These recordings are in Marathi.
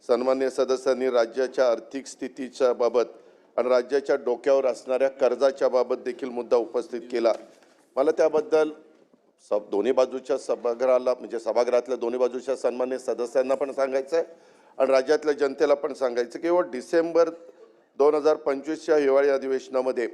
सन्मान्य सदस्यांनी राज्याच्या आर्थिक स्थितीच्या बाबत आणि राज्याच्या डोक्यावर असणाऱ्या कर्जाच्या बाबत देखील मुद्दा उपस्थित केला। मला त्याबद्दल दोन्ही बाजूच्या सभागृहाला म्हणजे सभागृहातल्या दोन्ही बाजूच्या सन्मान्य सदस्यांना पण सांगायचं आहे आणि राज्यातल्या जनतेला पण सांगायचं की डिसेंबर 2025च्या हिवाळी अधिवेशनामध्ये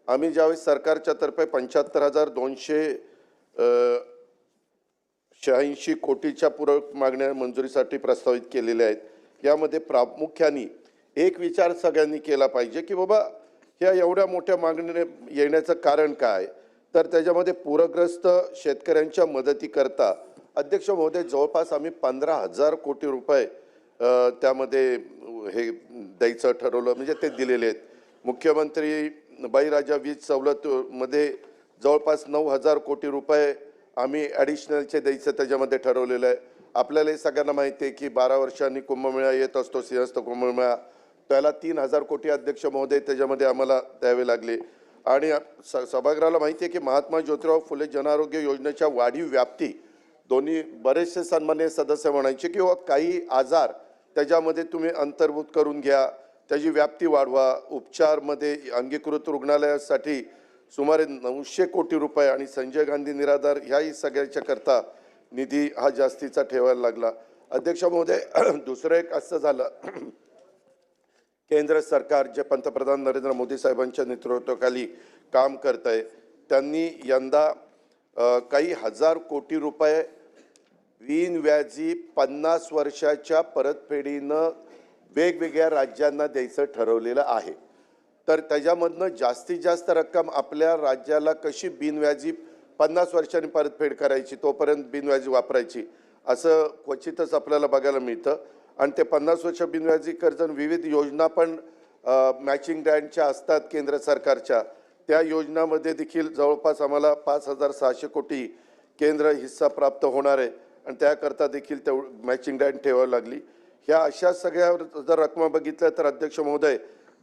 आम्ही ज्यावेळी सरकारच्या तर्फे 75,286 कोटीच्या पूरक मागण्या मंजुरीसाठी प्रस्तावित केलेल्या आहेत। यामध्ये प्रामुख्याने एक विचार सगळ्यांनी केला पाहिजे की बाबा ह्या एवढ्या मोठ्या मागण्या येण्याचं कारण काय, तर त्याच्यामध्ये पूरग्रस्त शेतकऱ्यांच्या मदतीकरता अध्यक्ष महोदय जवळपास आम्ही 15,000 कोटी रुपये त्यामध्ये हे द्यायचं ठरवलं, म्हणजे ते दिलेले आहेत। मुख्यमंत्री बळीराजा वीज सवलतमध्ये जवळपास 9,000 कोटी रुपये आम्ही ॲडिशनलचे द्यायचं त्याच्यामध्ये ठरवलेलं आहे। आपल्याला सगळ्यांना माहिती आहे की 12 वर्षांनी कुंभमेळा येत असतो, सिंहस्थ कुंभमेळा, त्याला 3,000 कोटी अध्यक्ष महोदय त्याच्यामध्ये आम्हाला द्यावे लागले। आणि सभागृहाला माहिती आहे की महात्मा ज्योतिराव फुले जनआरोग्य योजनेच्या वाढीव व्याप्ती दोन्ही बरेचसे सन्मान्य सदस्य म्हणायचे की काही आजार त्याच्यामध्ये तुम्ही अंतर्भूत करून घ्या, त्याची व्याप्ती वाढवा। उपचारमध्ये अंगीकृत रुग्णालयासाठी सुमारे 900 कोटी रुपये आणि संजय गांधी निराधार ह्याही सगळ्याच्या करता निधी हा जास्तीचा ठेवायला लागला। अध्यक्ष महोदय दुसरं एक असं झालं, केंद्र सरकार जे पंतप्रधान नरेंद्र मोदी साहेबांच्या नेतृत्वाखाली काम करत आहे, त्यांनी यंदा काही हजार कोटी रुपये बिनव्याजी 50 वर्षाच्या परतफेडीनं वेगवेगळ्या राज्यांना द्यायचं ठरवलेलं आहे। तर त्याच्यामधनं जास्तीत जास्त रक्कम आपल्या राज्याला कशी बिनव्याजी 50 वर्षांनी परतफेड करायची, तोपर्यंत बिनव्याजी वापरायची, असं क्वचितच आपल्याला बघायला मिळतं। आणि ते 50 वर्ष बिनव्याजी कर्ज विविध योजना पण मॅचिंग ग्रँटच्या असतात केंद्र सरकारच्या, त्या योजनामध्ये देखील जवळपास आम्हाला 5,600 कोटी केंद्र हिस्सा प्राप्त होणार आहे आणि त्याकरता देखील मॅचिंग ग्रँट ठेवावी लागली। ह्या अशा सगळ्या जर रक्कम बघितल्या तर अध्यक्ष महोदय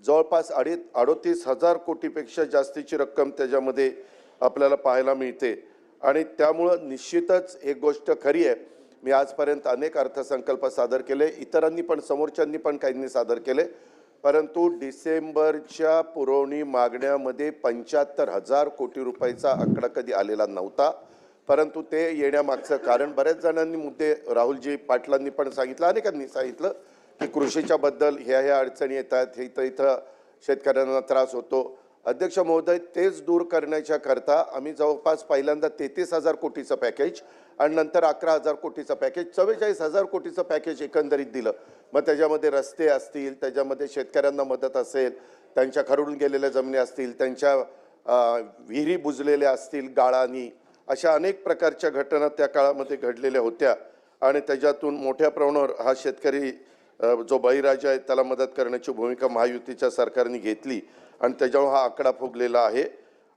जवळपास 38,000 कोटीपेक्षा जास्तीची रक्कम त्याच्यामध्ये आपल्याला पाहायला मिळते। आणि त्यामुळं निश्चितच एक गोष्ट खरी आहे, मी आजपर्यंत अनेक अर्थसंकल्प सादर केले, इतरांनी पण समोरच्यांनी पण काहींनी सादर केले, परंतु डिसेंबरच्या पुरवणी मागण्यामध्ये 75,000 कोटी रुपयाचा आकडा कधी आलेला नव्हता। परंतु ते येण्यामागचं कारण बऱ्याच जणांनी मुद्दे राहुलजी पाटलांनी पण सांगितलं, अनेकांनी सांगितलं की कृषीच्या बद्दल ह्या अडचणी येतात, हे इथं शेतकऱ्यांना त्रास होतो। अध्यक्ष महोदय तेच दूर करण्याच्या करता आम्ही जवळपास पहिल्यांदा 33,000 कोटीचं पॅकेज आणि नंतर 11,000 कोटीचं पॅकेज, 44,000 कोटीचं पॅकेज एकंदरीत दिलं। मग त्याच्यामध्ये रस्ते असतील, त्याच्यामध्ये शेतकऱ्यांना मदत असेल, त्यांच्या खरडून गेलेल्या जमिनी असतील, त्यांच्या विहिरी बुजलेल्या असतील गाळांनी, अशा अनेक प्रकारच्या घटना त्या काळामध्ये घडलेल्या होत्या आणि त्याच्यातून मोठ्या प्रमाणावर हा शेतकरी जो बळीराजा आहे त्याला मदत करण्याची भूमिका महायुतीच्या सरकारने घेतली आणि त्याच्यावर हा आकडा फुगलेला आहे।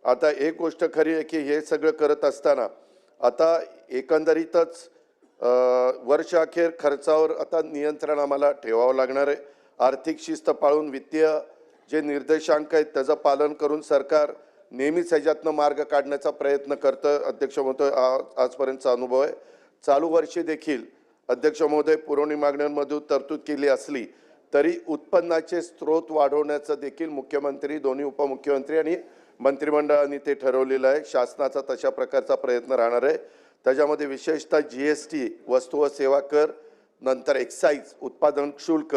आता एक गोष्ट खरी आहे की हे सगळं करत असताना आता एकंदरीतच वर्षअखेर खर्चावर आता नियंत्रण आम्हाला ठेवावं लागणार आहे। आर्थिक शिस्त पाळून वित्तीय जे निर्देशांक आहेत त्याचं पालन करून सरकार नेहमीच ह्याच्यातनं मार्ग काढण्याचा प्रयत्न करतं। अध्यक्ष महोदय आजपर्यंतचा अनुभव आहे। चालू वर्षी देखील अध्यक्ष महोदय पुरवणी मागण्यांमध्ये तरतूद केली असली तरी उत्पन्नाचे स्रोत वाढवण्याचं देखील मुख्यमंत्री, दोन्ही उपमुख्यमंत्री आणि मंत्रिमंडळाने ते ठरवलेलं आहे। शासनाचा तशा प्रकारचा प्रयत्न राहणार आहे। त्याच्यामध्ये विशेषतः GST, वस्तू व सेवा कर, नंतर एक्साईज, उत्पादन शुल्क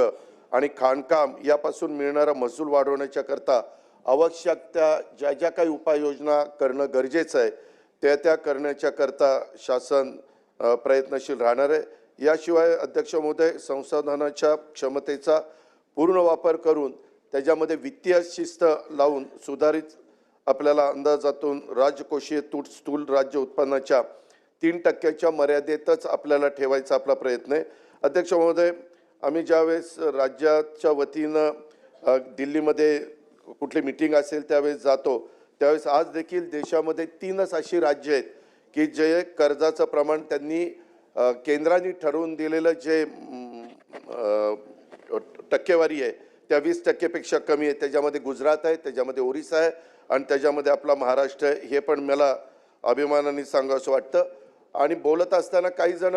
आणि खाणकाम यापासून मिळणारा महसूल वाढवण्याच्या करता आवश्यक त्या ज्या काही उपाययोजना करणं गरजेचं आहे त्या करण्याच्या करता शासन प्रयत्नशील राहणार आहे। याशिवाय अध्यक्ष महोदय संसाधनाच्या क्षमतेचा पूर्ण वापर करून त्याच्यामध्ये वित्तीय शिस्त लावून सुधारित आपल्याला अंदाजातून राजकोषीय तूट स्थूल राज्य उत्पन्नाच्या 3% मर्यादेतच आपल्याला ठेवायचा आपला प्रयत्न आहे। अध्यक्ष महोदय आम्ही ज्यावेळेस राज्याच्या वतीनं दिल्लीमध्ये कुठली मीटिंग असेल त्यावेळेस जातो, त्यावेळेस आज देखील देशामध्ये 3च अशी राज्य आहेत की जे कर्जाचं प्रमाण त्यांनी केंद्राने ठरवून दिलेलं जे टक्केवारी आहे त्या 20% पेक्षा कमी आहे। त्याच्यामध्ये गुजरात आहे, त्याच्यामध्ये ओरिसा आहे आणि त्याच्यामध्ये आपला महाराष्ट्र आहे। हे पण मला अभिमानाने सांगावंसं वाटतं। आणि बोलत असताना काही जण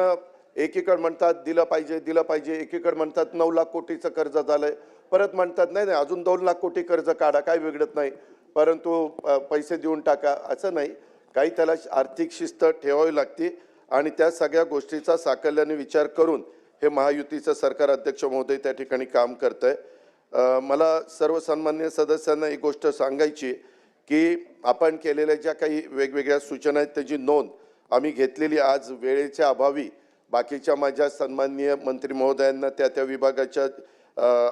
एकीकडे म्हणतात दिलं पाहिजे, एकीकडे म्हणतात 9 लाख कोटीचं कर्ज झालंय, परत म्हणतात नाही नाही अजून 2 लाख कोटी कर्ज काढा, काय बिघडत नाही, परंतु पैसे देऊन टाका, असं नाही. काही त्याला आर्थिक शिस्त ठेवावी लागते आणि त्या सगळ्या गोष्टीचा साकल्याने विचार करून हे महायुतीचं सरकार अध्यक्ष महोदय त्या ठिकाणी काम करतंय. मला सर्व सन्माननीय सदस्यांना एक गोष्ट सांगायची की आपण केलेल्या ज्या काही वेगवेगळ्या सूचना आहेत त्याची नोंद आम्ही घेतलेली. आज वेळेच्या अभावी बाकीच्या माझ्या सन्माननीय मंत्री महोदयांना त्या विभागाच्या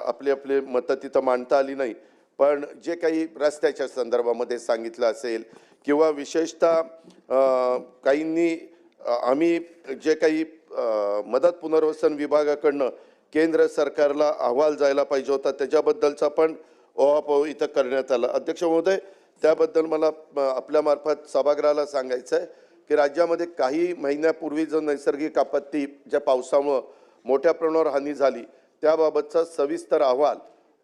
आपले मतं तिथं मांडता आली नाही, पण जे काही रस्त्याच्या संदर्भामध्ये सांगितलं असेल किंवा विशेषतः काहींनी आम्ही जे काही मदत पुनर्वसन विभागाकडनं केंद्र सरकारला अहवाल जायला पाहिजे होता त्याच्याबद्दलचा पण ओहापोह इथं करण्यात आला. अध्यक्ष महोदय, त्याबद्दल मला आपल्यामार्फत सभागृहाला सांगायचं आहे की राज्यामध्ये काही महिन्यापूर्वी जो नैसर्गिक आपत्ती ज्या पावसामुळं मोठ्या प्रमाणावर हानी झाली त्याबाबतचा सविस्तर अहवाल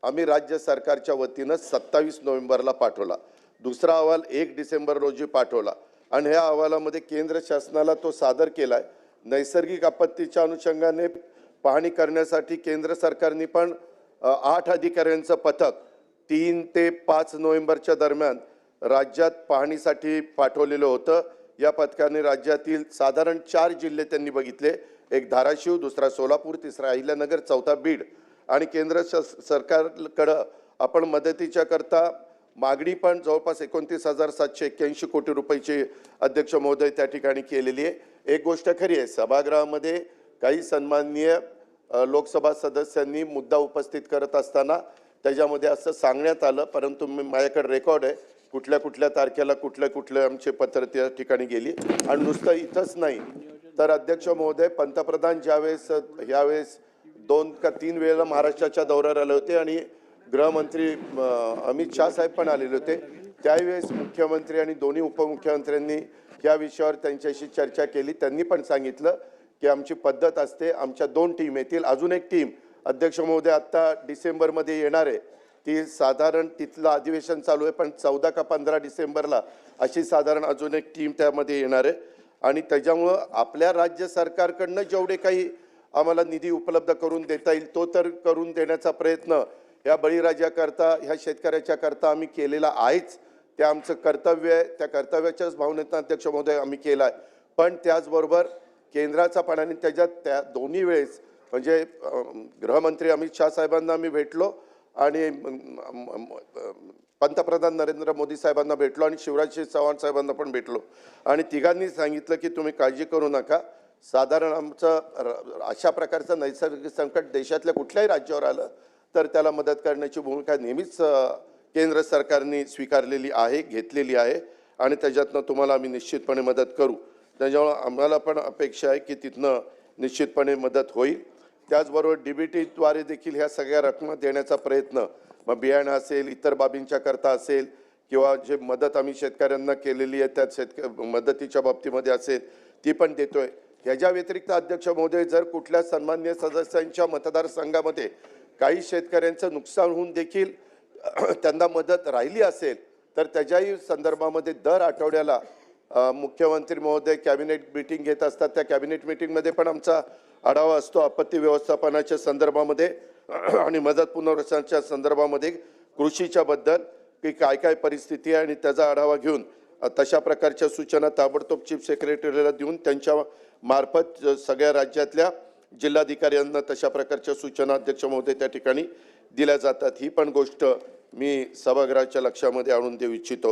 आम्ही राज्य सरकारच्या वतीनं 27 नोव्हेंबरला पाठवला. दुसरा अहवाल 1 डिसेंबर रोजी पाठवला आणि ह्या अहवालामध्ये केंद्र शासनाला तो सादर केला आहे. नैसर्गिक आपत्तीच्या अनुषंगाने पाहणी करण्यासाठी केंद्र सरकारने पण 8 अधिकाऱ्यांचं पथक 3 ते 5 नोव्हेंबरच्या दरम्यान राज्यात पाहणीसाठी पाठवलेलं होतं. या पथकाने राज्यातील साधारण 4 जिल्हे त्यांनी बघितले, एक धाराशिव, दुसरा सोलापूर, तिसरा अहिल्यानगर, चौथा बीड. आणि केंद्र सरकारकडं आपण मदतीच्या करता मागणी पण जवळपास 29,781 कोटी रुपयाची अध्यक्ष महोदय त्या ठिकाणी केलेली आहे. एक गोष्ट खरी आहे, सभागृहामध्ये काही सन्माननीय लोकसभा सदस्यांनी मुद्दा उपस्थित करत असताना त्याच्यामध्ये असं सांगण्यात आलं, परंतु माझ्याकडे रेकॉर्ड आहे कुठल्या तारखेला कुठले आमचे पत्र त्या ठिकाणी गेली. आणि नुसतं इथंच नाही तर अध्यक्ष महोदय, पंतप्रधान ज्यावेळेस यावेळेस 2 का 3 वेळेला महाराष्ट्राच्या दौऱ्यावर आले होते आणि गृहमंत्री अमित शाह साहेब पण आलेले होते, त्यावेळेस मुख्यमंत्री आणि दोन्ही उपमुख्यमंत्र्यांनी या विषयावर त्यांच्याशी चर्चा केली. त्यांनी पण सांगितलं की आमची पद्धत असते, आमच्या 2 टीम येतील, अजून एक टीम अध्यक्ष महोदय आत्ता डिसेंबरमध्ये येणार आहे, ती साधारण तिथलं अधिवेशन चालू आहे पण 14 का 15 डिसेंबरला अशी साधारण अजून एक टीम त्यामध्ये येणार आहे. आणि त्याच्यामुळं आपल्या राज्य सरकारकडनं जेवढे काही आम्हाला निधी उपलब्ध करून देता येईल तो तर करून देण्याचा प्रयत्न ह्या बळीराजाकरता ह्या शेतकऱ्याच्या करता आम्ही केलेला आहेच. ते आमचं कर्तव्य आहे, त्या कर्तव्याच्याच भावनेतनं अध्यक्ष महोदय आम्ही केला आहे. पण त्याचबरोबर केंद्राचा पण आणि त्याच्यात त्या दोन्ही वेळेस म्हणजे गृहमंत्री अमित शाह साहेबांना आम्ही भेटलो आणि पंतप्रधान नरेंद्र मोदी साहेबांना भेटलो आणि शिवराज चव्हाण साहेबांना पण भेटलो आणि तिघांनी सांगितलं की तुम्ही काळजी करू नका, साधारण आमचं अशा प्रकारचं नैसर्गिक संकट देशातल्या कुठल्याही राज्यावर आलं तर त्याला मदत करण्याची भूमिका नेहमीच केंद्र सरकारने स्वीकारलेली आहे, घेतलेली आहे आणि त्याच्यातनं तुम्हाला आम्ही निश्चितपणे मदत करू. त्याच्यामुळं आम्हाला पण अपेक्षा आहे की तिथनं निश्चितपणे मदत होईल. त्याचबरोबर DBTद्वारे देखील ह्या सगळ्या रकमा देण्याचा प्रयत्न, मग बियाणं असेल, इतर बाबींच्या करता असेल किंवा जे मदत आम्ही शेतकऱ्यांना केलेली आहे त्या मदतीच्या बाबतीमध्ये असेल ती पण देतोय. ह्याच्या व्यतिरिक्त अध्यक्ष महोदय, जर कुठल्या सन्माननीय सदस्यांच्या मतदारसंघामध्ये काही शेतकऱ्यांचं नुकसान होऊन देखील त्यांना मदत राहिली असेल तर त्याच्याही संदर्भामध्ये दर आठवड्याला मुख्यमंत्री महोदय कॅबिनेट मीटिंग घेत असतात. त्या कॅबिनेट मीटिंगमध्ये पण आमचा आढावा असतो आपत्ती व्यवस्थापनाच्या संदर्भामध्ये आणि मदत पुनर्वसनाच्या संदर्भामध्ये कृषीच्या बद्दल की काय परिस्थिती आहे आणि त्याचा आढावा घेऊन तशा प्रकारच्या सूचना ताबडतोब चीफ सेक्रेटरीला देऊन त्यांच्या मार्फत सगळ्या राज्यातल्या जिल्हाधिकाऱ्यांना तशा प्रकारच्या सूचना अध्यक्ष महोदय त्या ठिकाणी दिल्या जातात. ही पण गोष्ट मी सभागृहाच्या लक्षामध्ये आणून देऊ इच्छितो.